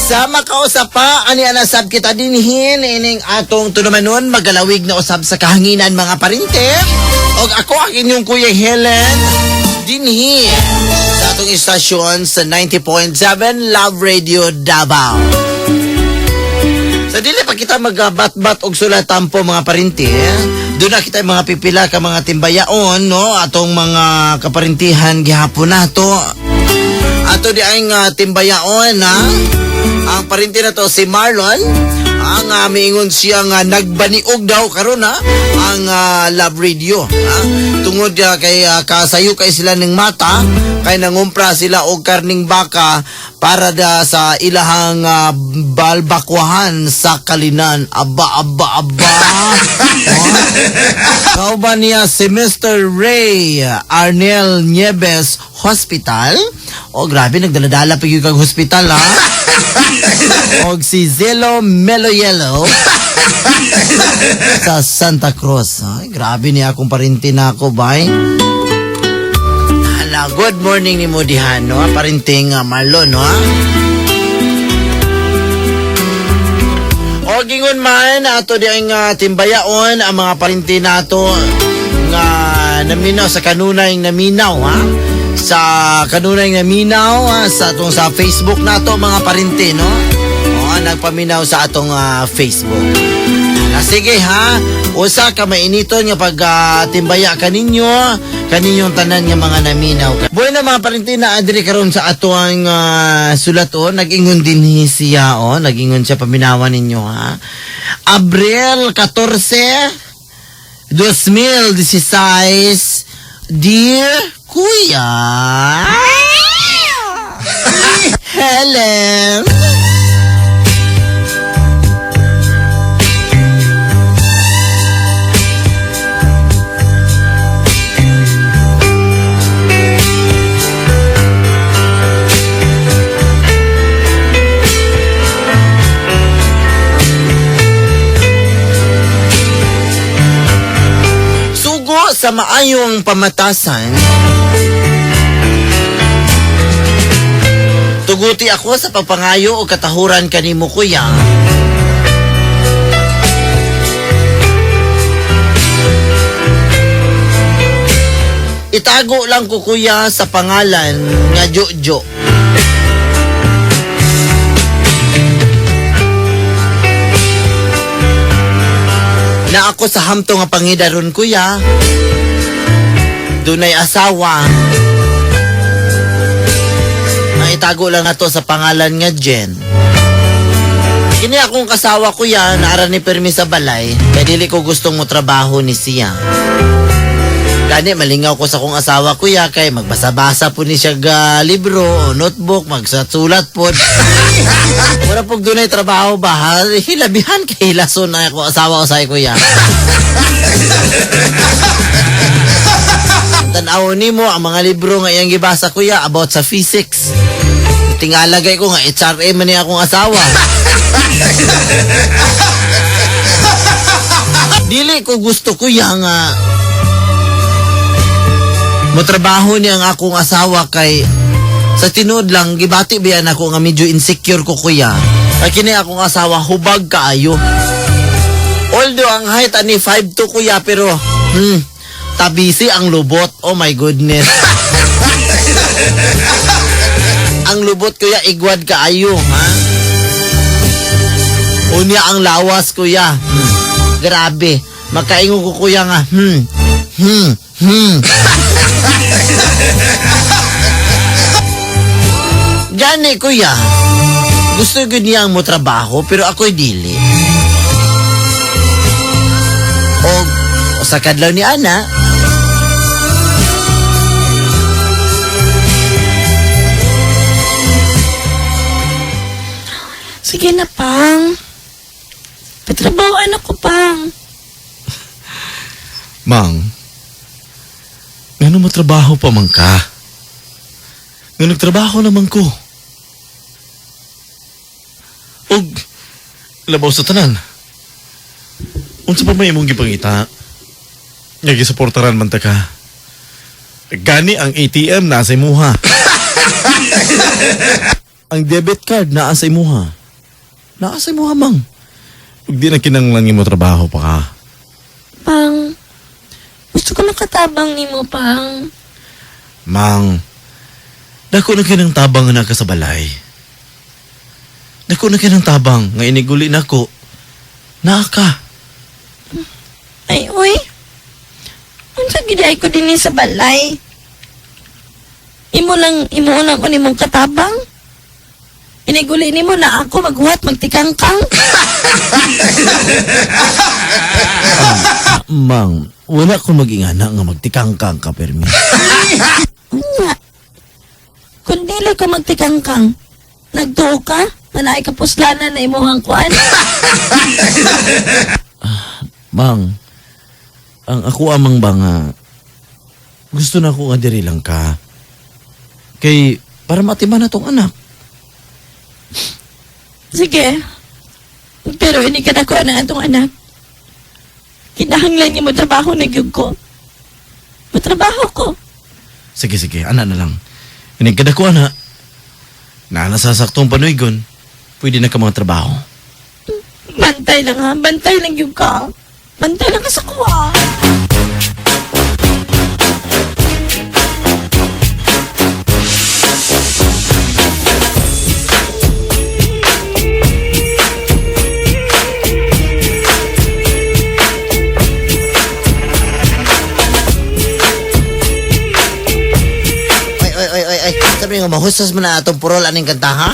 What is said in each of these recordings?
Sa makausap pa, ani anasab kita dinhin, ining atong tunumanon, magalawig na usab sa kahanginan mga parinte. O ako ang inyong Kuya Helen, dinhi sa atong istasyon sa 90.7 Love Radio Davao. Sa dili pa kita magabat-bat og sulatampo mga parinte, doon na kita mga pipila ka mga timbayaon, no? Atong mga kaparintihan gihapon nato. Ato di ang timbayaon, ha? Ang parinti na to si Marlon. Ang miingon siya nga nagbaniog daw karon, ha? Ang Love Radio, ha? Tungod kay kasayo kay sila ng mata, kay nangumpra sila og karning baka para da sa ilahang balbakwahan sa Kalinan. Aba. Kauban niya si Mr. Ray Arnel Nieves Hospital. O grabe, nagdaladala pa yung kag hospital, ha? O si Zelo Meloyelo sa Santa Cruz. Ay, grabe niya akong parinti na ako, bay. Hala, good morning ni Modihan, no? Parinting Marlon, no? O gingon man, ato di ang timbayaon, ang mga parinti nato nga naminaw sa kanunay naminaw, ha? Sa kanunay naminaw, sa atong sa Facebook nato mga parinti, no? O, nagpaminaw sa atong Facebook. Sige ha, usa ka mainiton nga pag kaninyong tanan nga mga naminaw. Buhay na mga parinti na adri karon sa atong sulaton, nag-ingon din siya, nag-ingon siya paminawan ninyo, ha? Abril 14, 2016, Dear Kuya Helen. Sa maayong pamatasan, tuguti ako sa pagpangayo o katahuran kanimo, kuya. Itago lang ko, kuya, sa pangalan nga Jojo. Na ako sa hamto nga pangidaron, kuya. Dunay asawa. Itago lang na to sa pangalan nga Jen. Kini akong kasawa, kuya, naara ni permi sa balay, kaya dili ko gustong mo trabaho ni siya. Gani, malingaw ko sa akong asawa, kuya, kay magbasa-basa po ni siya libro o notebook, magsasulat po. Wala pong dunay trabaho ba? Hilabihan kay hilason na ako asawa ko sa kuya. Tanaw ni mo ang mga libro nga iyang gibasa, kuya, about sa physics. Tingalagay ko nga HRM man niya akong asawa. Dili ko gusto, kuya, nga motrabaho niya ang akong asawa kay sa tinod lang gibati biyan ako nga medyo insecure ko, kuya. Kay kini akong asawa hubag kaayo. Although ang height ani 5'2", kuya, pero tabisi ang lubot. Oh my goodness. Ang lubot, kuya, igwad kaayo, ha? Unya ang lawas, kuya. Grabe. Magkaingon ko, kuya, nga Gani, kuya. Gusto ko niyang mo trabaho, pero ako'y dili. O sa kadlaw ni Ana, sige na, Pang. Patrabahoan ako, Pang. Mang, ngano matrabaho pa man ka? Nga nagtrabaho naman ko. Og, labaw sa tanan. Unsa pa may imong gipangita? Nga gisuportaran man ta ka. Gani ang ATM na sa imuha. Ang debit card na sa imuha. Naasay mo hamang. Huwag di na kinanglan mo trabaho pa ka. Pang, gusto ko makatabang ni mo, Pang. Mang, dako na kinang tabang nga naka sa balay. Dako na kinang tabang nga iniguli na ko. Naka. Ay, uy. Unsa giday ko din sa balay? Imo lang ko ni mong katabang? Iniguli ni mo na ako maghuhat, magtikangkang? Mang, wala ko magingana nga magtikangkang ka, permi. Nga. Kung dili ka magtikangkang, nagtuo ka? Manay ka puslanan na imuhang kuan? Mang, ang ako amang ba nga, gusto na ko nga diri lang ka. Kay, para matiman na tong anak. Sige. Pero ini ka na ko na atong anak. Kinahanglan niyo mo trabaho na gyud ko. Matrabaho ko. Sige, ana na lang. Inigkada ko, ana. Na nasasaktong panuigon, pwede na ka mga trabaho. Bantay lang ha. Bantay lang yung ka. Bantay lang ka sa kuha. Ay, sabi nga, mahusas mo na itong purol aning kanta, ha?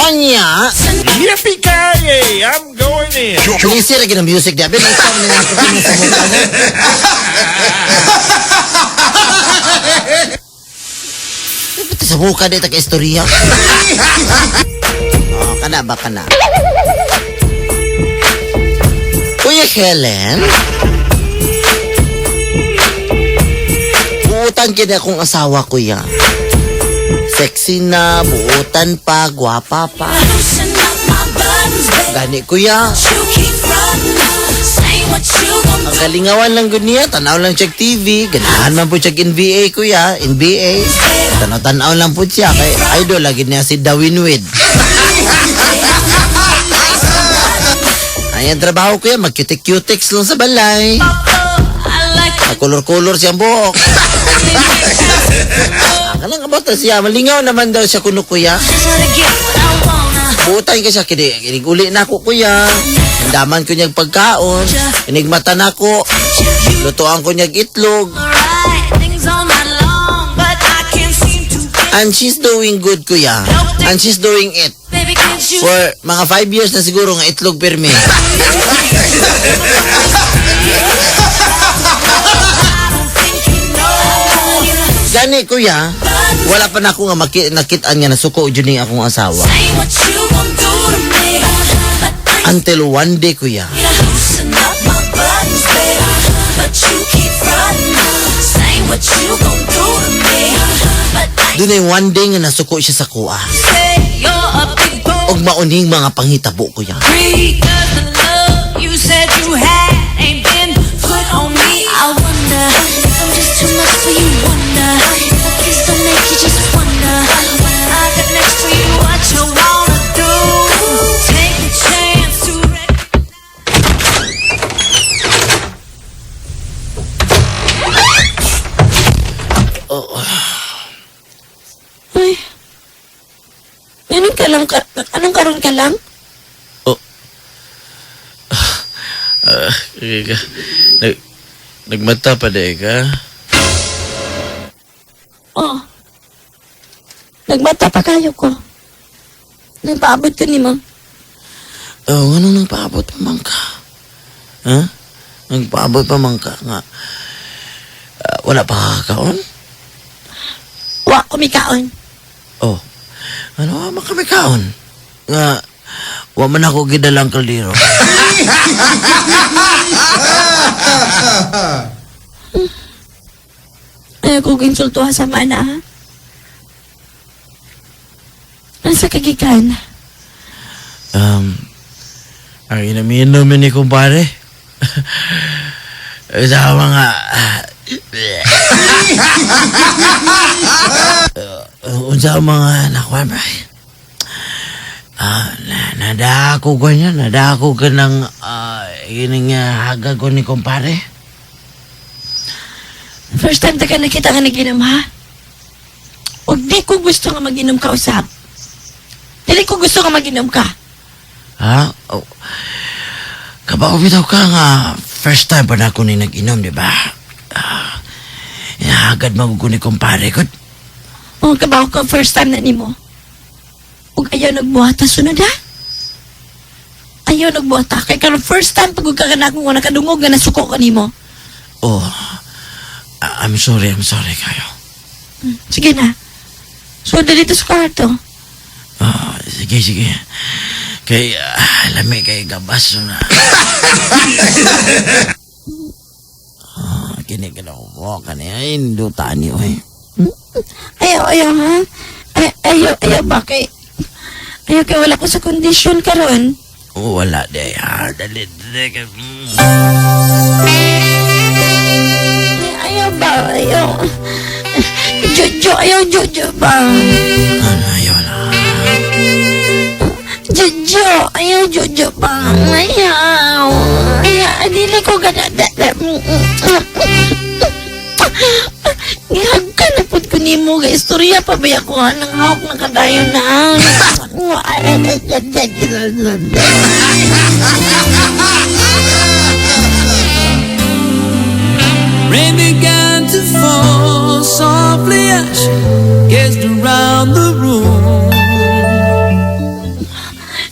Anya, Yippee-ki-yay! I'm going in! pinisi lagi ng music niya. Bin, ikaw na yung kapag sa mukha niya. Pati sa mukha dito ka istorya. Oh, kana ba kana? Kuya Helen? Buutan kina akong asawa, kuya. Sexy na, buutan pa, gwapa pa. Gani, kuya. Ang galingawan lang gud niya, tanaw lang siya TV. Ganahan man po siya NBA, kuya. NBA. Tanaw lang po siya. Kay idol, lagi niya si Dawin Wade. Ayan, trabaho kuya, mag-cutic-cutics lang sa balay. Kulor-kulor siyang buhok. Kanang kabata siya, malingaw naman daw siya kuno kuya. Butay ka siya, kiniguli na ako kuya. Hindaman ko niyag pagkaon. Inigmata na ko. Lutuan ko niyag itlog. And she's doing good kuya. And she's doing it. For mga 5 years na siguro nga itlog pirmi. Gani kuya, wala pa na ako nga nakitaan nga nasuko dyan yung akong asawa. Until one day kuya. Doon ay one day nga nasuko siya sa kuha. Og mauning mga panghitabo kuya. Ay. Anong karon ka lang? Nagmata pa day ka? Oh. Nagmata pa kayo ko. Nagpaabot ko ni mo. Oh, ano nang paabot pa man ka? Ha? Nagpaabot pa man ka nga. Wala pa kakaon? Wa kumikaon. Oh. Ano ba kami kaon? Nga, wa man ako gidalang kaldero. Ayaw ko ginsultuhan sa mana, ha? Nasa kagikan? Ang inaminom ni kumpare. Sa mga Unsa ang mga nakuha ba? Nadako ko niya, nadako ka ng ining hagag ko ni kumpare. First time ta ka nakita ka naginom, ha? Huwag di ko gusto nga mag-inom ka usap. Dili ko gusto nga mag-inom ka. Ha? Oh. Kabaw bitaw ka nga first time pa na ako ni nag-inom, di ba? Inahagad ko ni kumpare ko. O, kabaw ko first time na nimo. Huwag ayaw nagbuhata, sunod ha? Ayaw nagbuhata. Kaya ka first time pag ka na akong nakadungog na nasuko ka nimo. Oh, I'm sorry kayo. Sige na. So, dito sa kwarto. Sige. Kay, lami kay gabas na. Kini ka na ko kaniya, indutan niyo eh. Ayaw, ha? Ayaw, bakit? Ayaw kaya wala ko sa kondisyon karon. Wala de, dali ka. Ayaw ba? Ayaw. Jojo ba? Ayaw na. Jojo ba? Ayaw. Dili ko ganada. Gihag ka na po ko ni mo. Istorya pa ba ako ng hawak na kadayon na. Rain began to fall softly as she gazed around the room.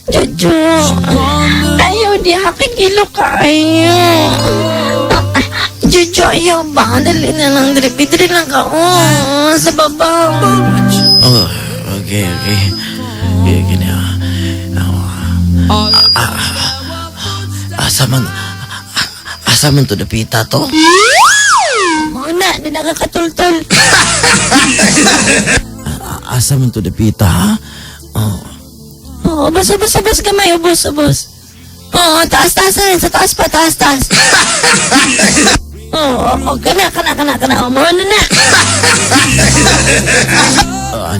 Jojo, ayaw di aking ilo kayo. Jojo, ayaw ba? Dali na lang, dali lang ka. Sa baba. Oh, okay. Gini Asa man to dapita to? Muna, di nakakatultol. Asa man to dapita, ha? Oo, bas gamay, ubos. Oo, taas, sa taas pa, taas. Oo, kana. O, muna na.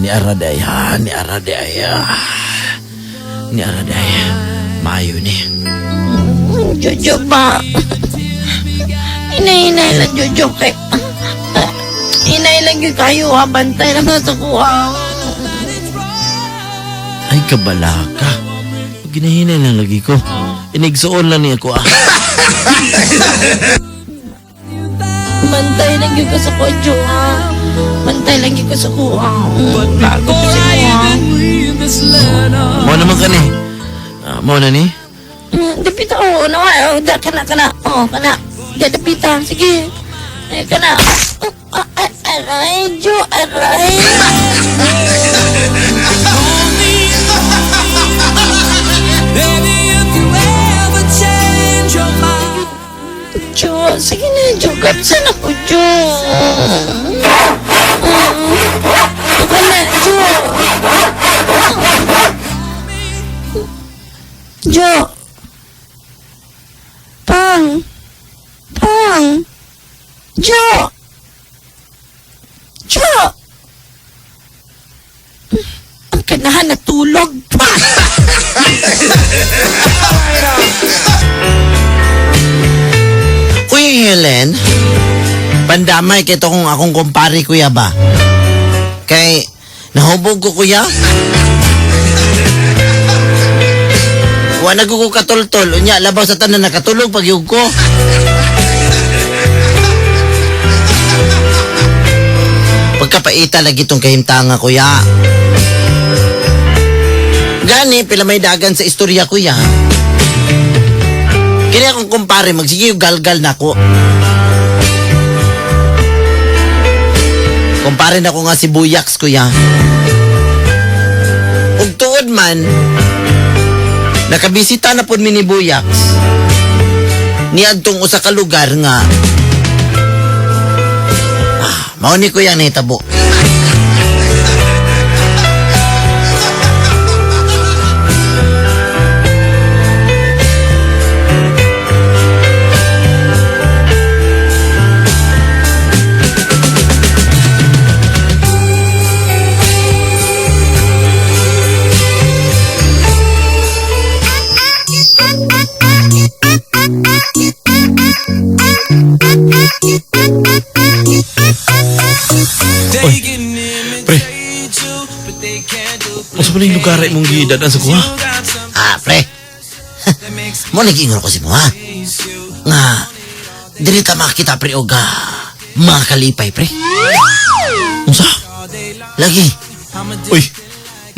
Ni Araday. Mayo ni. Jojo ba? Inay lang, Jojo, kay... Inay lang yung kayo, ha? Bantay naman sa kuha. Ay, kabalaka. Ginahinay lang lagi ko. Inigsuon lang niya ko, Bantay lang yung ka sa kwadyo, ha? Bantay lang yung ka sa kuha. Bago ko sa kuha. Mo naman ka ni. Mo na ni? Dapita, kana. Dapita, sige. Kana. Aray, Jo, aray. Baby, if you ever change your mind. Jo, sige na, Jo. Kapsan ako, Jo. Kana, Jo. Jo. Pang. Jo. Ang kanahan na tulog. Uy, Helen. Pandamay kito kung akong kumpare, kuya ba? Kay, nahubog ko, kuya. Wa ko katultol. Unya, labaw sa tanan nakatulog pag yug ko. Pagkapaita lagi tong kahimtanga, kuya. Gani, pila may dagan sa istorya, kuya. Kini akong kumpare, magsige yung galgal na ko. Kumpare na ko nga si Buyaks, kuya. Ug tuod man, nakabisita na po ni Buyaks. Niadtong usa ka lugar nga. Mao ni kuya nahitabo. Pre, masa pa yung lugar ay mong gidadan sa kuha? Pre. Mo nag-ingon ko si mo, ha? Nga, dili ta makita, pre, o mga kalipay, pre. Unsa? Lagi. Uy,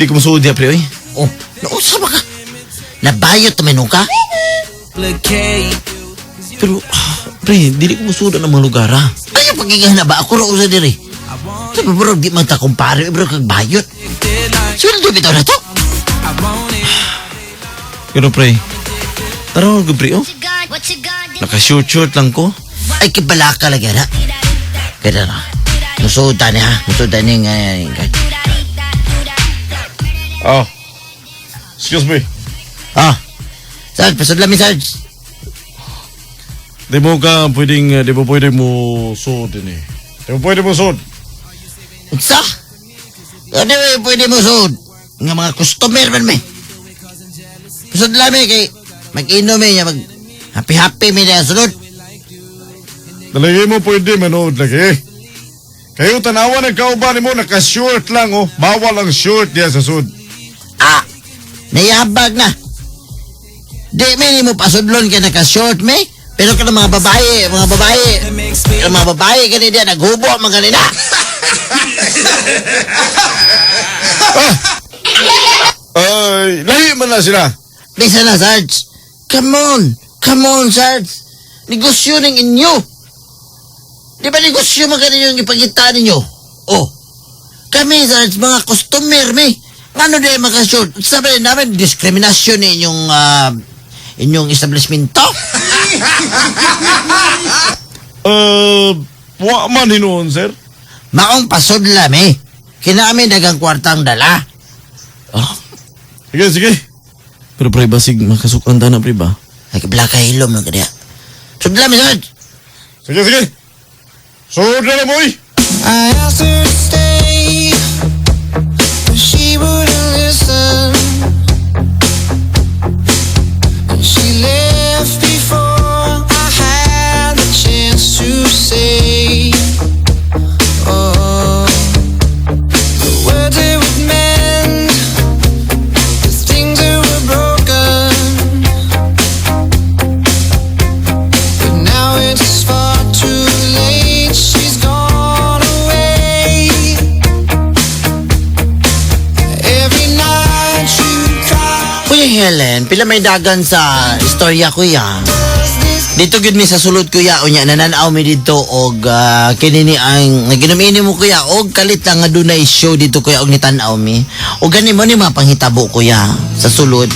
di ko masuod niya, pre, oy. Oh, nausa ba ka? Nabayot naman ka? Pero, pre, dili ko masuod ang mga lugar, ha? Ay, pagiging na ba? Ako rin sa diri. Sabi bro, di man ta kumpare, bro, kag bayot. Sweldo bitaw na to. Pero, pre, taraw ko, pre, oh. Naka-short lang ko. Ay, kibalaka lagi na. Kaya na. Musudan niya, ha? Musudan niya nga. Oh. Excuse me. Sarge, pasod lang mi, Sarge. Di mo pwedeng mo suod din eh. Di mo pwede mo suod. Unsa? Ano pwede mo suod? Nga mga customer man may. Pasod lang mi, kay mag-inom niya, happy-happy mi na sunod. Talagay mo pwede manood lagi. Kayo tanawa ng kauban mo, naka-short lang oh. Bawal ang short diya sa sud. Nayabag na. Di mo pasudlon ka naka-short may. Pero ka ng mga babae, mga babae kanina, naghubo mga kanina. Ay, lahi man na sila. Bisa na, Sarge. Come on, Sarge. Negosyo ng inyo. Di ba negosyo mga kanina yung ipagkita ninyo? Oh, kami, Sarge, mga customer, may. Ano din maka-short? Sabi namin, diskriminasyon inyong establishmento. Wa man hinuon, sir. Maong pasod lang, eh. Kinami dagang kwartang dala. Sige. Pero pre, basig makasukanda na, pre ba? Ay, kablaka hilom lang kaya. Sudlam, Sarge. Sige. Suod na mo, I asked her to stay, but she wouldn't listen. And she left before I had the chance to say, oh, the words it would mend, the things that were broken. But now it's far too late. She's gone away. Every night you cry. Kuya Helen, pila may dagan sa istorya, kuya. Dito gud mi sa sulod, kuya, unya nananaw mi dito og kinini ang naginom-inom mo, kuya, og kalit lang nga dunay show dito, kuya, og nitanaw mi. Og gani mo ni mga panghitabo, kuya, sa sulod.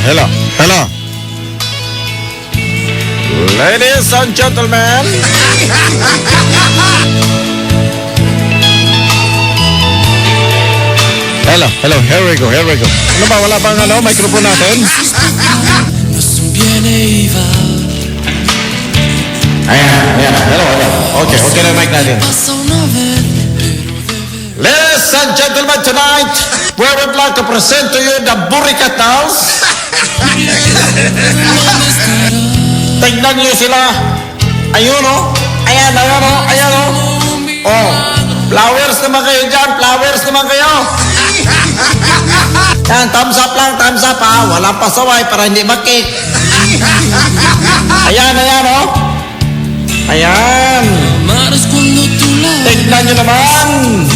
Hello. Ladies and gentlemen. Hello, here we go. Ano ba, wala bang microphone natin? Ayan, hello. Okay na mic natin. Ladies and gentlemen, tonight, we would like to present to you the Buricatals. Tignan niyo sila. Ayun o. Ayan o. Oh, flowers naman kayo dyan. Yan, thumbs up ha. Walang pasaway para hindi makik. Ayan o. Ayan. Amares cuando tú la Tignan nyo naman.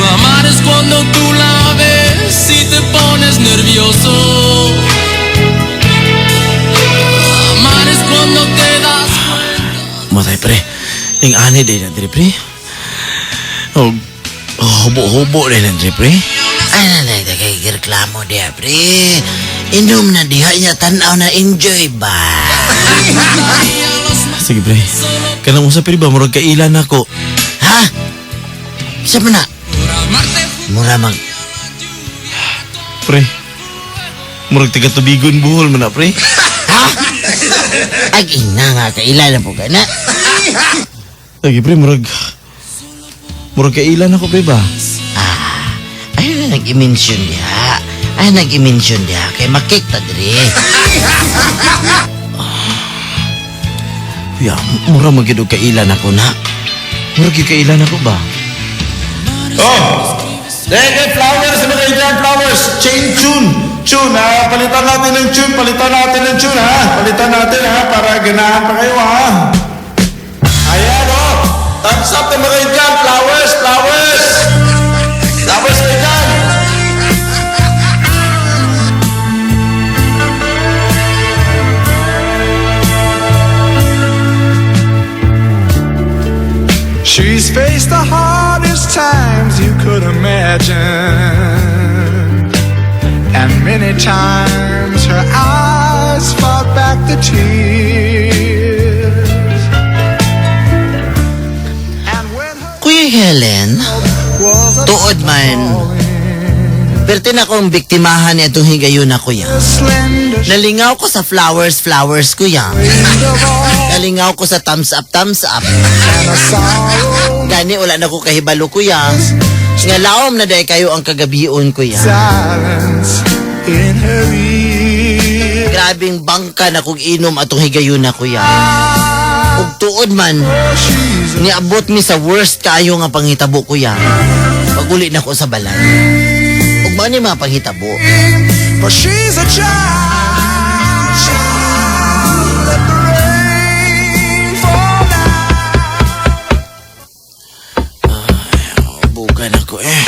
Amar es cuando tú la ves y te pones nervioso. Amar es cuando te das cuenta. Matay pre. Yung ani din na pre. Hubo din na pre. Ay, nanay, kay reklamo dia, pre. Inom na diha niya, tanaw na enjoy ba? Sige pre. Kanang usa pre ba murag kailan ako. Ha? Isa mo na? Mura mag... Pre. Murag taga tubigon buhol man na pre. Ha? Ag ina nga, kaila na po ka na. Lagi, pre, murag kailan ako, pre, ba? Ay na nag-i-mention diha. Kay makik ta diri. Ya, mura magidog kailan ako na. Murag kailan ako ba? Oh! Deke, flowers, mga kailan, flowers. Change tune. Tune, ha? Palitan natin ng tune, ha? Palitan natin, ha? Para ganahan pa kayo, ha? Ayan, oh! Thumbs up na mga kailan, flowers. Flowers kayo dyan. She's faced the hardest times you could imagine, and many times her eyes fought back the tears. And when her Kuya Helen, was a tuod man. Perti na akong biktimahan ni itong higayon na kuya. slender Nalingaw ko sa flowers, kuya. shade of all Nalingaw ko sa thumbs up. and a sorrow Gani, wala na ko kahibalo, kuya. Nga laom na dahi kayo ang kagabion, kuya. silence in her ear. Grabing bangka na kong inom atong higayon na, kuya. Ug tuod man, She's niabot mi sa worst kayo nga panghitabo, kuya. Paguli na ko sa balay. Ug mao ni mga panghitabo. but she's a child. Let the rain fall down. Bukan ako eh.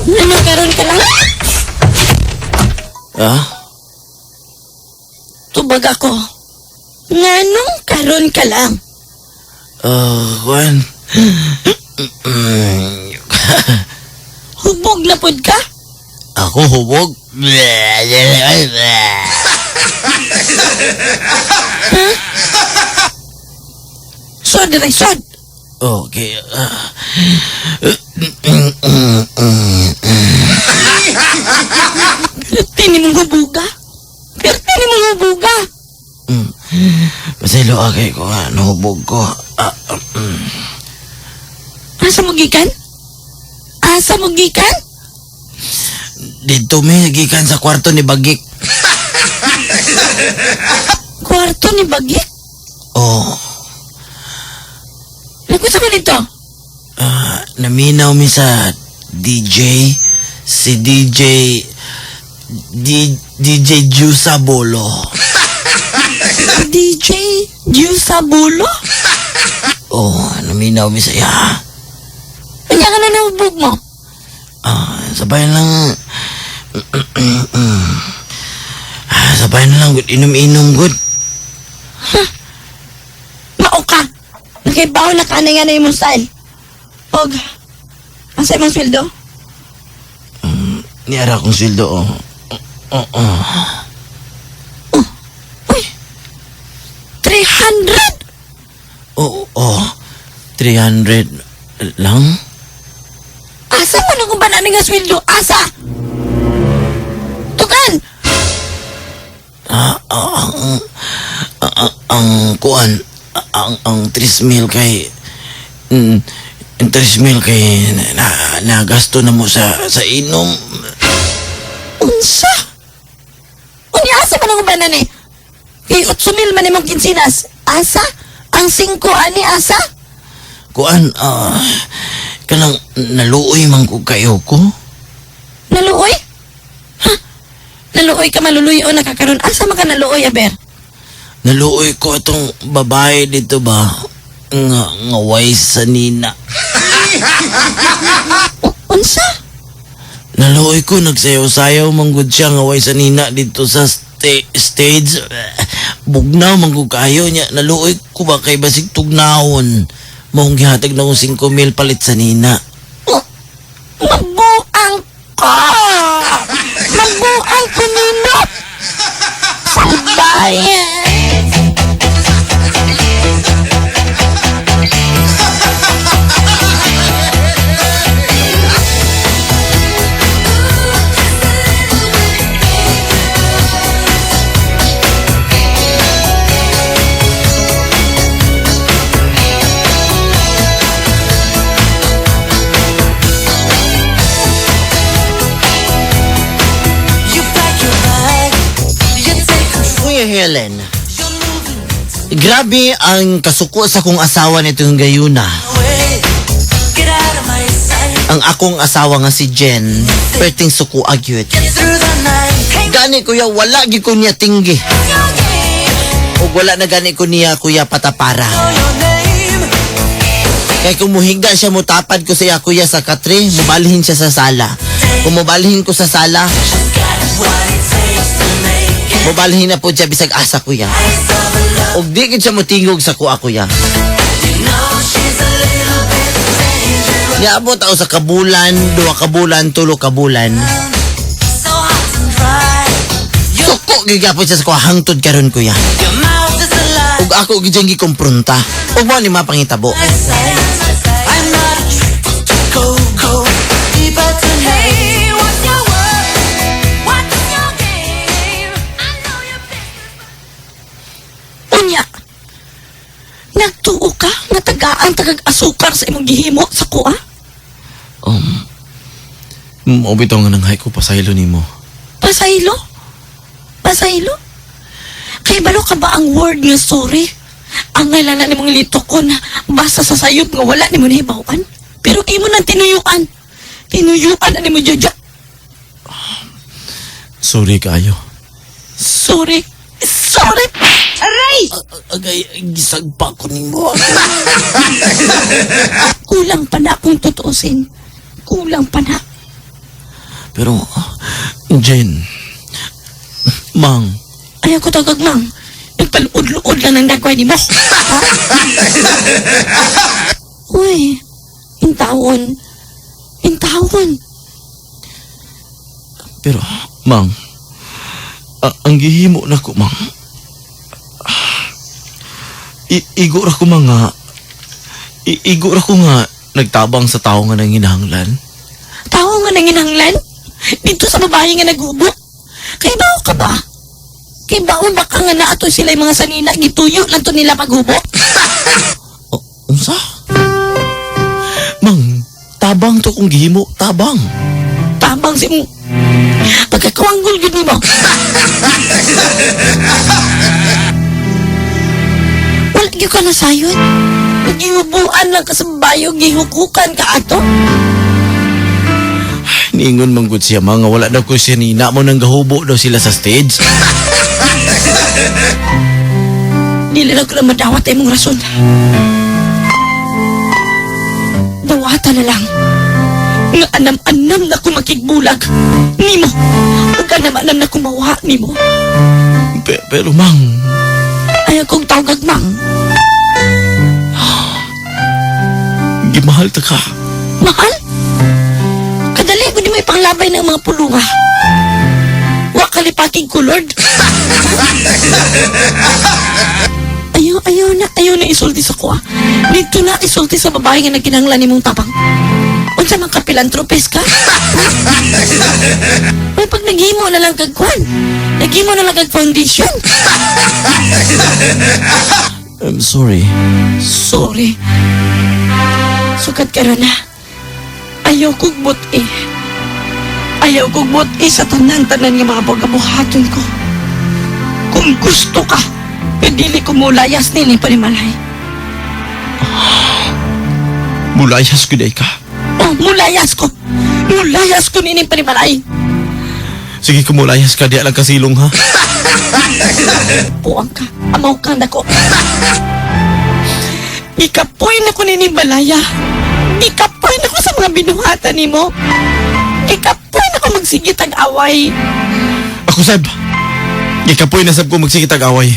Ano karon ka lang? Ah? Tubag ako. Nganong karon ka lang? Juan. Hubog na pud ka? Ako hubog. Sod, rin, sod. Okay. Tini mong hubuga? Pero tini mong hubuga? Pasaylo akay ko nga, nahubog ko. Asa mo gikan? Asa mo gikan? Dito may gikan sa kwarto ni Bagik. Kwarto ni Bagik? Oh, Nagkusa ka dito? naminaw mi sa DJ, si DJ Jusa Bolo. DJ Jusa Bulo? Oh, naminaw mi sa iya. Kanya ka na nahubog mo? Sabay lang. Sabay na lang, good. Inom-inom, good. Mao ka. Nakibaw na ka na imong style. Og, asa imong sweldo? Niara kong sweldo, oh. Uy, 300? Oh, 300 lang? Asa mo na kung ba nga sweldo? Asa? Tukan! Ang kuan, ang 3,000 kay, yung 3,000 kay, nagasto na mo sa inom. Unsa? Unya asa man ang ubanan ni? Kay 8,000 man imong kinsinas. Asa? Ang 5 ani asa? Kuan, kanang naluoy man ko kayo ko. Naluoy? Ha? Naluoy ka maluluyo o nakakaroon. Asa man ka naluoy, aber? Naluoy ko itong babae dito ba? Nga wise sa nina. Unsa? Naluoy ko, nagsayaw-sayaw manggod siya nga wise sa nina dito sa stage. Bugnaw manggod kayo niya. Naluoy ko ba kay basig tugnawon. Maong gihatag na kong 5,000 palit sa nina. Magbuang ka! Magbuang ko nino! Salbayan! Helen. Grabe ang kasuko sa kong asawa nitong gayuna. Ang akong asawa nga si Jen, perting suko agyut. Gani kuya, wala gi ko niya tinggi. O wala na gani ko niya kuya patapara. Kaya kung muhigda siya, mutapad ko siya kuya sa katre, mubalhin siya sa sala. Kung mubalhin ko sa sala, mubalhin na po siya bisag asa kuya. O di gid siya mutingog sa kuya kuya. Niabot ako sa kabulan, 2 kabulan, 3 kabulan. Suko gigapon siya sa kuya, hangtod karon kuya. Ug ako gid siyang gikumpronta. Ug mo ni mapangitabo. Unya, nagtuo ka nga tagaan tagag-asukar sa imong gihimo sa kuha? Mabitaw nga nanghay ko pasaylo nimo. Pasaylo? Pasaylo? Kay balo ka ba ang word nga sorry? Ang ngalanan ni mong lito ko na basta sa sayop nga wala ni mo nahibawan. Pero imo nang tinuyuan. Tinuyuan na ni mo Jojo. Sorry kayo. Sorry. Sorry. Aray! Agay, gisagpa ko nimo. Kulang pa na akong tutuusin. Kulang pa na. Pero, Jen, Mang, Ayaw ko tagagmang. Nagpaluod-luod lang ng nagway ni mo. Uy, intawon. Intawon. pero, Mang, ang gihimo na ko, Mang. Igo ra ko mga, igo ra ko nga nagtabang sa tao nga nanginahanglan. Tao nga nanginahanglan? Dito sa babae nga nagubo? Kay bao ka ba? Kay baon baka nga naato sila yung mga sanina, gituyo lang to nila maghubo. Unsa? Mang, tabang to kung gihimo, tabang. Tabang si mo. Pagkakawanggol yun mo. Wala gyud ka na sayod. Nagihubuan lang ka sa bayo, gihukukan ka ato. Niingon manggod siya, mga wala daw ko siya nina mo nang gahubo daw sila sa stage. Dili lang ko na madawat ay mong rason. Dawata na lang. Nga anam-anam na ko makigbulag. Nimo. Huwag anam-anam na ko mawha nimo. Pero Mang, Ayaw kong tawag mang. gimahal ta ka. Mahal? Kadali ko di may panglabay ng mga pulunga. Wa kalipaking ko, Lord. Ayaw na isulti sa kuha. Dito na isulti sa babae nga nagkinanglan ni mong tapang. Unsa man ka pilantropes ka? May pag naghimo na lang kagkuhan. Naghimo na lang kag foundation. I'm sorry. Sorry. Sukat ka na. Ayaw kong buti. Ayaw kong buti sa tanan-tanan ng mga pagkabuhaton ko. Kung gusto ka, kadili ko mulayas nini panimalay. Mulayas ko day ka. Oh, mulayas ko! Mulayas ko nini panimalay. Sige, kumulayas ka, di lang kasilong ha. Puwang ka, amaw kang dako. Ikapoy na ko nini balaya. Ikapoy na ko sa mga binuhatan ni mo. Ikapoy na ko magsigit ang away. Ako sab, ikapoy na sab ko magsikitag away.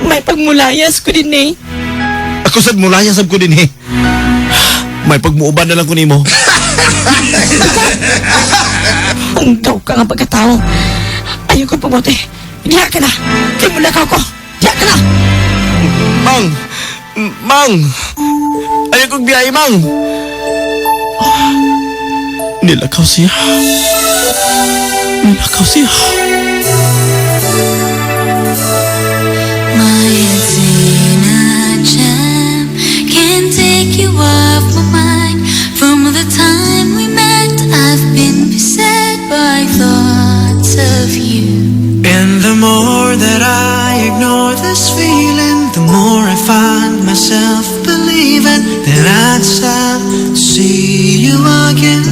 May pagmulayas ko din eh. Ako sab, mulayas sab ko din eh. May pagmuuban na lang ko nimo. Ang daw ka nga pagkatao. Ayaw ko pumote. Diya ka na. Kaya mulakaw ko. Diya ka na. Mang! Mang! Ayaw kong biyahe, Mang! Nilakaw siya. Nilakaw siya. My head's in a jam. Can't take you off my mind. From the time we met, I've been beset by thoughts of you. And the more that I ignore sad to see you again.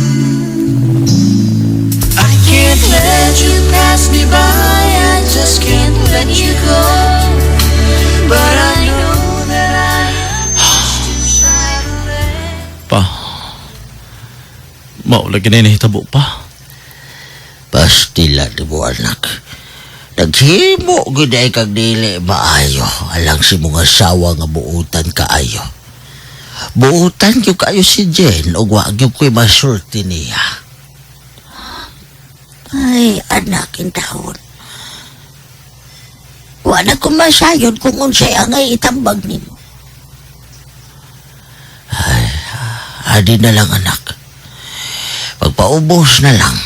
I can't let you pass me by, I just can't let you go. But I know that I am too shy to let. Pa. Maulagi na hinahitabo pa. Pastila di mo anak. Naghimo giday kag dili maayo. Alang si mga asawa nga buutan kaayo. Buutan yung kaayo si Jen o wag yung ko'y masurti niya. Ay, anak, intahon. Wala ko masayon kung unsay angay itambag nimo. Adi na lang anak. Pagpaubos na lang.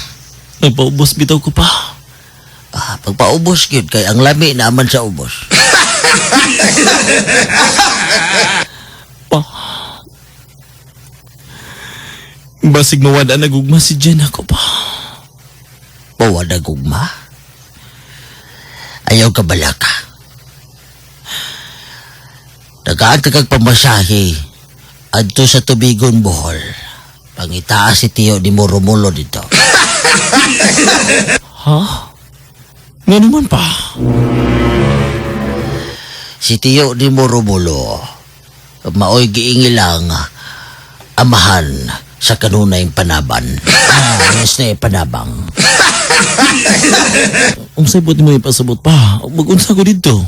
Nagpaubos bitaw ko pa. Pagpaubos yun kay ang lami naman sa ubos. Pa. Basig mawada na gugma si Jen ako pa. Pawada gugma. Ayaw ka balaka. Nagaan ka kag pamasahe adto sa Tubigon, Bohol. Pangitaas si Tiyo ni Murumulo dito. Ha? Nga naman pa. Si Tiyo ni Murumulo maoy giingilang amahan sa kanunay panaban. Yes na panabang. Unsay buti mo ipasabot pa. Mag-unsa ko dito.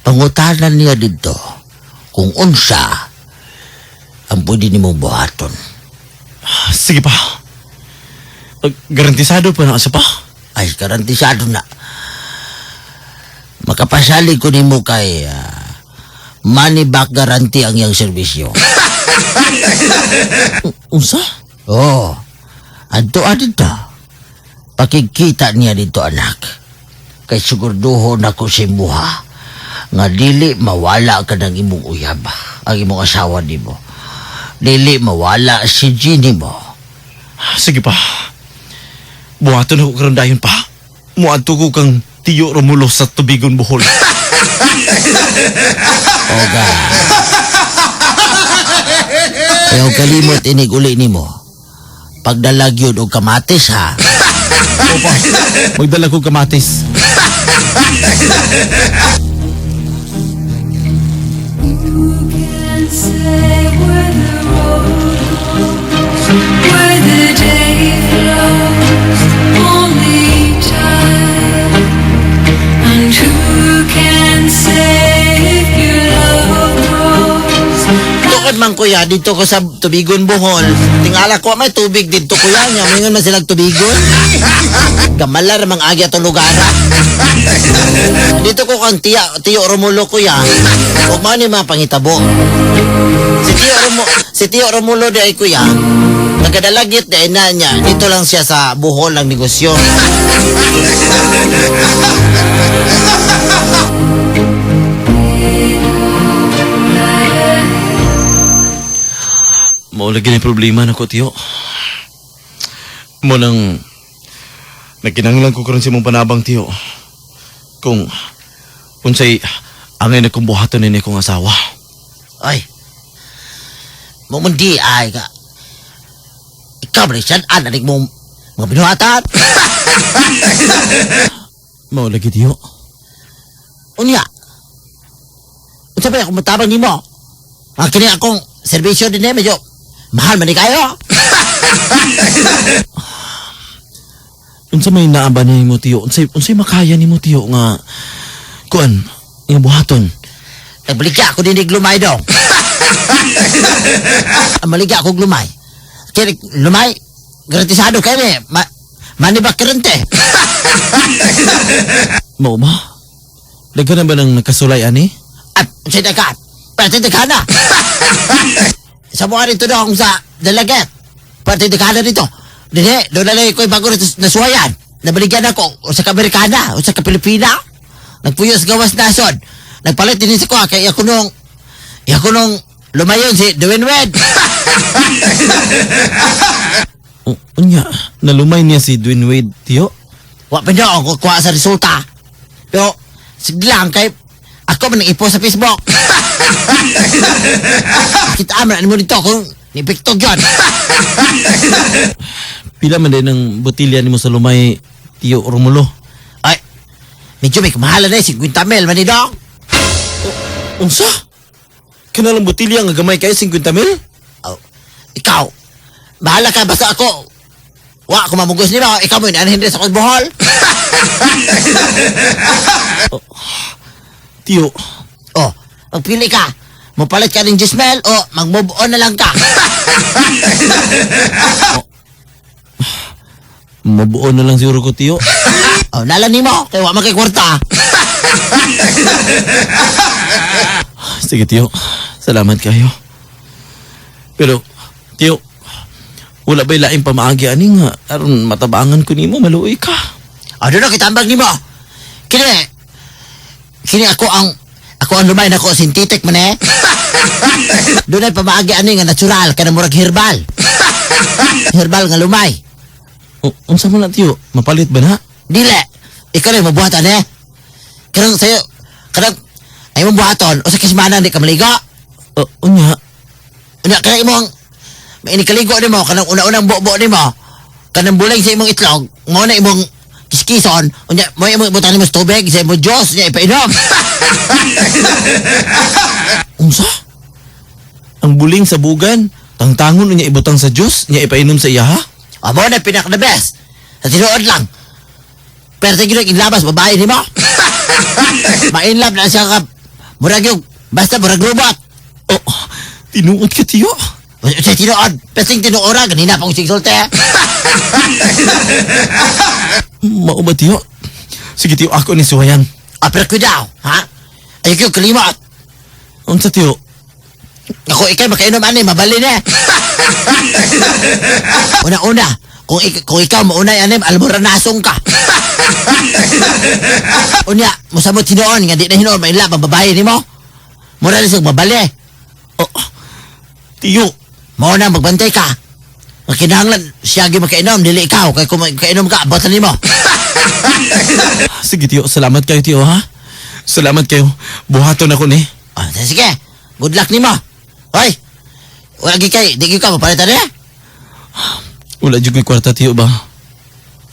Pangutanan niya dito kung unsa ang pwede ni mong buhaton. Sige pa. Garantisado pa na asa pa. Ay, garantisado na. Makapasalig ko nimo kay money back guarantee ang iyang serbisyo. Unsa? Oo. Adto dito. Pakikita niya dito anak. Kay sigurduho na ko si muha nga dili mawala ka ng imong uyab. Ang imong asawa nimo. Dili mawala si Ginny mo. Sige pa. Buhaton ako karon dayon pa. Muadto ko kang Tiyo Romulo sa Tubigon, Bohol. Oga. Ayaw kalimot inig uli nimo. Pagdalag yun o kamatis ha. Opa, magdala ko kamatis. Can't say where the road goes, where the day flows, only time. And who can say if your love grows? Tukod man kuya, dito ko sa Tubigon, Bohol. Tingala ko may tubig dito kuya. Ngayon man silang Tubigon. Gamala namang agya itong lugar. Dito ko kang Tiyo Romulo kuya. Huwag mo ni mga pangitabo. Si Tiyo Romulo di ay kuya. Nagkadalagit di ay na niya. Dito lang siya sa Bohol ng negosyo. Maulagi na yung problema na ko, Tiyo. Mo nang nagkinanglan ko karon si mong panabang, Tiyo. Kung unsay angay na kong buhaton ni kong asawa. Ay. Mumundi ay ka. Ikaw ba siya? Ananig mo mga binuhatan? Maulagi, Tiyo. Unya. Unsa ba akong matabang ni mo? Ang kini akong serbisyo din eh, medyo mahal man ni kayo. Unsa may naaban ni mo, Tiyo? Unsay makaya ni mo, Tiyo, nga kuan, nga buhaton. Nagbaligya ako din glumay daw. Ang maligya ako glumay. Kaya lumay, garantisado kayo eh. Manibak karante. Mao ba? Daghan na ba ng nakasulay, ani? At sa dagat. Pati dagat na. Sa mga rito daw akong sa dalagat. Pati dagat na dito. Dine, doon na lang ko'y bago nasuwayan. Nabaligyan ako o sa Amerikana o sa Pilipina. Nagpuyos gawas nasod. Nagpalit din sa ko kaya ako nung lumayon si Dwinwed. Unya, nalumay niya si Dwayne Wade, Tiyo. Wa pa niya ako kuha sa resulta. Pero, sige lang kay ako man nang ipo sa Facebook. Kita aman mo dito kung nipiktog yun. Pila man din ang botilya nimo sa lumay, Tiyo Romulo. Ay, medyo may kamahalan na 50 mil man ni Dong. Unsa? Kanalang botilya nga gamay kayo 50 mil? Oh, ikaw, bahala ka basta ako. Wa ako mamugos ni mo, ikaw mo inaanhin din sa kong buhol. Tiyo, Oh, magpili ka. Mapalit ka ng Gismel o mag-move on na lang ka. mabuo na lang siguro ko, Tiyo. Oh, nalanin mo, kaya wa makikwarta. Sige, Tiyo. Salamat kayo. Pero, Tiyo, wala ba'y laing pamaagi ani nga aron matabangan ko nimo maluoy ka. O, doon ako itambag ni mo. Kini ako ang lumay na ko, sintetic man eh. Doon ay pamaagi ani nga natural, ka na murag herbal. Herbal nga lumay. Unsa man na, Tiyo? Mapalit ba na? Dile, ikaw na yung mabuhatan eh. Kanang sa'yo, ay mabuhaton, o sa kismanan, di ka maligo. Unya, Kanang imong, may inikaligo ni mo, kanang una-unang buo ni mo, kanang buling sa imong itlog, mo na imong kiskison, unya, mo imong ibutan mo sa tubig, sa imong Diyos, niya ipainom. unsa? Ang buling sa bugan, tangtangon unya ibutang sa Dios, nya ipainom sa iya ha? O, mo na pinak the best. Sa tinuod lang. Pero sa ginag inlabas, babae ni mo. Ma-inlove na siya ka, murag yung, basta murag robot. Tinuod ka, Tiyo. Sa tinuod, pesting tinuora, ganina pang sigsulte. Mao ba, Tiyo? Sige, Tiyo, ako ni suwayan. Pero kudaw, ha? Ayok yung kalimot. Unsa, Tiyo? Ako ikay makainom ani, mabalin eh. Una-una, kung ikaw maunay anim, almoranasong ka. Unya, musamot hinoon, nga di na hinoon, may labang babae ni mo. Mura na siyang mabali. Tiyo, Mao na, magbantay ka. Ang kinahanglan, siya gi makainom, dili ikaw, kaya kung makainom ka, abotan ni mo. sige, Tiyo. Salamat kayo, Tiyo, ha? Salamat kayo. Buhaton ako ni. Sige, good luck ni mo. Hoy, wala gi kay, di ka mapalitan eh. Wala dyan ko'y kwarta, Tiyo, ba?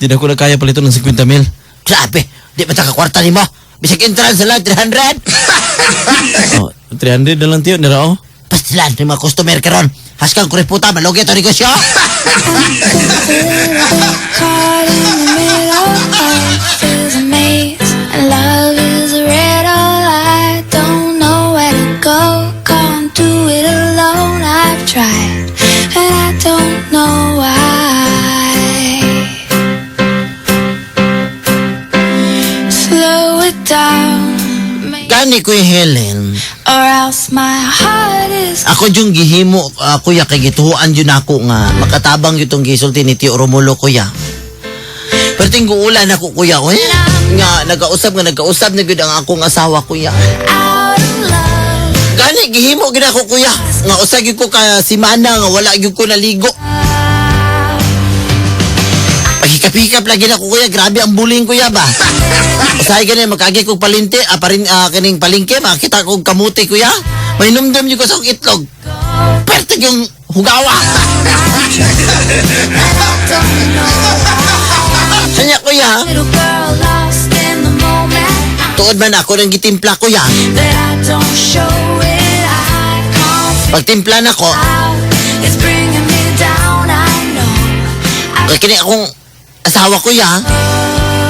Di na ko na kaya palito ng 50 mil. Grabe, di ba kwarta ni mo? Bisag entrance lang, 300. 300 na lang, Tiyo. Narao? Pastilan, yung mga customer karon. Haskang kuriputa, malugi ito negosyo. Caught in the middle, life is a maze, and love is a riddle. I don't know where to go, can't do it alone. I've tried, and I don't know why. Slow it down, Gani ko Helen. or else my heart is. Ako yung gihimo, kuya, kay gituhuan yun ako nga. Makatabang yung itong gisulti ni Tio Romulo, kuya. Pero tingguulan ako, kuya. Nga, nagkausap na gud ang akong asawa, kuya. Out of love. Gani, gihimo gid ako, kuya. Nga, usag yun ko ka simana, nga wala yun ko naligo. Pagikap-hikap lagi na ko, kuya. Grabe ang bullying, kuya ba? Usahay gani, magkagi kong palinte, kaning palingke, makita kong kamuti, kuya. May numdum yun ko sa akong itlog. Pertig yung hugawa. Kanya, kuya, Little girl lost in the moment. tuod man ako ng gitimpla, kuya. That I don't show it. I can't Pag timpla na ko, out. It's bringing me down. I know. kini akong asawa, kuya.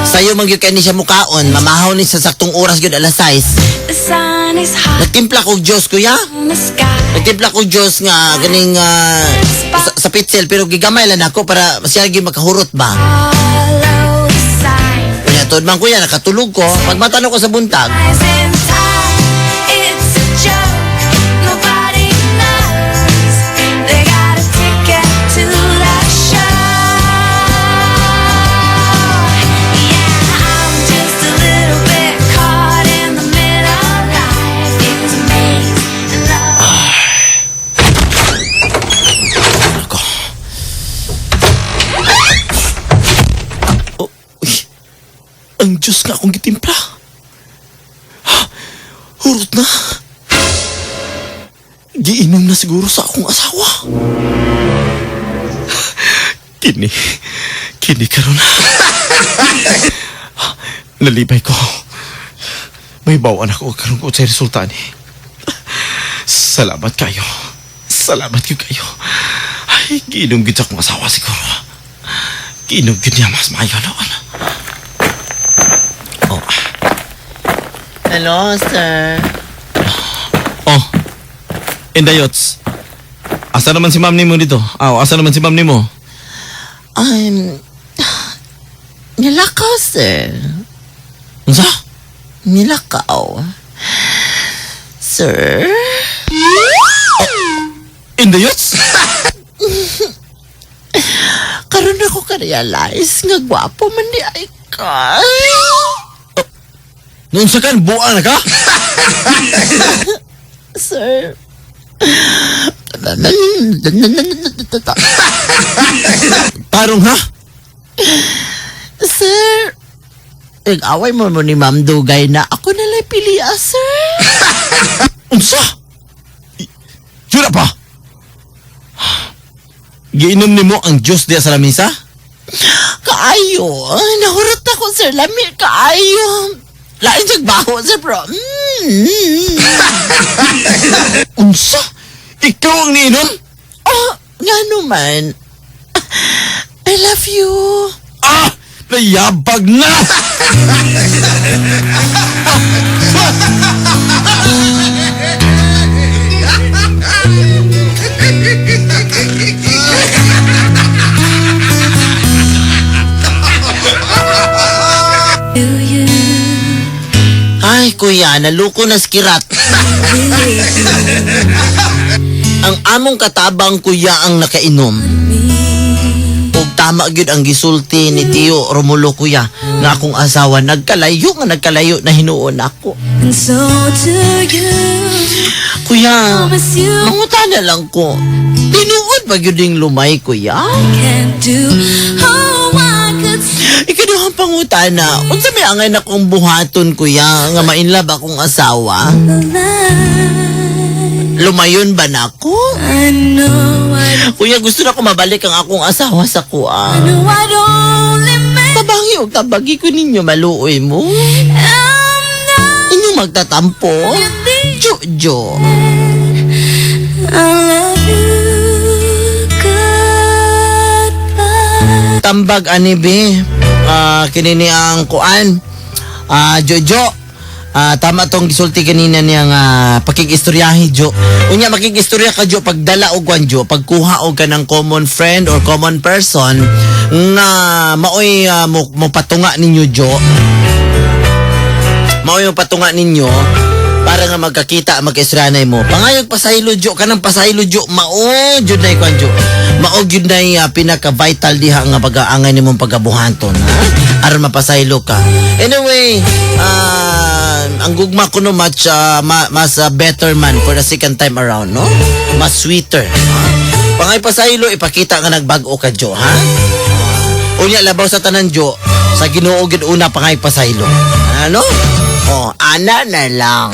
Sayo man gyud kay ni siya mukaon, mamahaw ni sa saktong oras gyud alas 6. The sun is hot Nagtimpla ko Diyos, kuya. in the sky. Nagtimpla ko Diyos nga ganing sa pitsel, pero gigamay lang ako para siya gyud makahurot ba. Follow the sign. Kaya tuod man, kuya, nakatulog ko. Pag matanong ko sa buntag, Eyes in time. It's a joke. Nobody knows. They got a ticket to the show. Yeah, I'm just a little bit caught in the middle. Life is a maze, and love. Ako. Uy. Ang Diyos nga akong gitimpla. Ha? Hurot na. giinom na siguro sa akong asawa. Kini karon. Nalibay ko. May bawaan ako karon ko sa resulta ni. Salamat kayo. Salamat kayo. Ay, giinom gid sa akong asawa siguro. Giinom gid niya mas maayo noon. Oh. Hello, sir. Oh. Indayots. Asa naman si ma'am nimo dito? Asa naman si ma'am nimo? Nilakaw, sir. Unsa? Nilakaw. Sir? Indayots? Karon ako ka-realize nga gwapo man di ay ka. Noon sa kan, buwan na ka? Sir. Tarong ha? Sir. Nag-away mo ni Ma'am Dugay na ako nalang pili, sir. Unsa? Yun na pa? Giinom ni mo ang juice diya sa lamisa? Kaayo. Nahurot ako, sir. Lami, kaayo. Lain siyang baho, sir, bro. Unsa? Ikaw ang niinom? Oh, nga naman. I love you. Nayabag na! Do you Ay, kuya, naluko na skirat. Ang among katabang kuya ang nakainom. Ug tama gyud ang gisulti ni Tio Romulo kuya nga akong asawa nagkalayo na hinuon ako. and so do you Kuya, promise you mangutana lang ko. Tinuod ba gyud ding lumay kuya? can do. Oh, I could say Ikaduhang pangutana, unsa may angay na kong buhaton kuya nga mainlove akong asawa? the lie. Lumayon ba na ako? I know Kuya, gusto na ko mabalik ang akong asawa sa kuha. know I'd only make Tabangi o tabagi ko ninyo maluoy mo. Inyong magtatampo. Jojo. I love you. Goodbye. Tambag ani be. Kinini ang kuan. Jojo. Tama tong gisulti kanina niyang pakikistoryahi Jo. Unya makikistorya ka Jo pagdala og kwan Jo, pagkuha og kanang common friend or common person nga maoy mo patunga ninyo Jo. Maoy mo patunga ninyo para nga magkakita magkaistoryanay mo. Pangayog pasaylo Jo kanang pasaylo Jo mao jud nay kwan Jo. Mao jud nay pinaka vital diha nga pag-aangay nimong pagabuhaton ha. Aron mapasaylo ka. Anyway, ang gugma ko no mas better man for the second time around, no? Mas sweeter. Pangay pasaylo ipakita nga nagbag-o ka Jo, ha? Unya labaw sa tanan Jo, sa Ginoo gid una pangay pasaylo. Ano? Oh, ana na lang.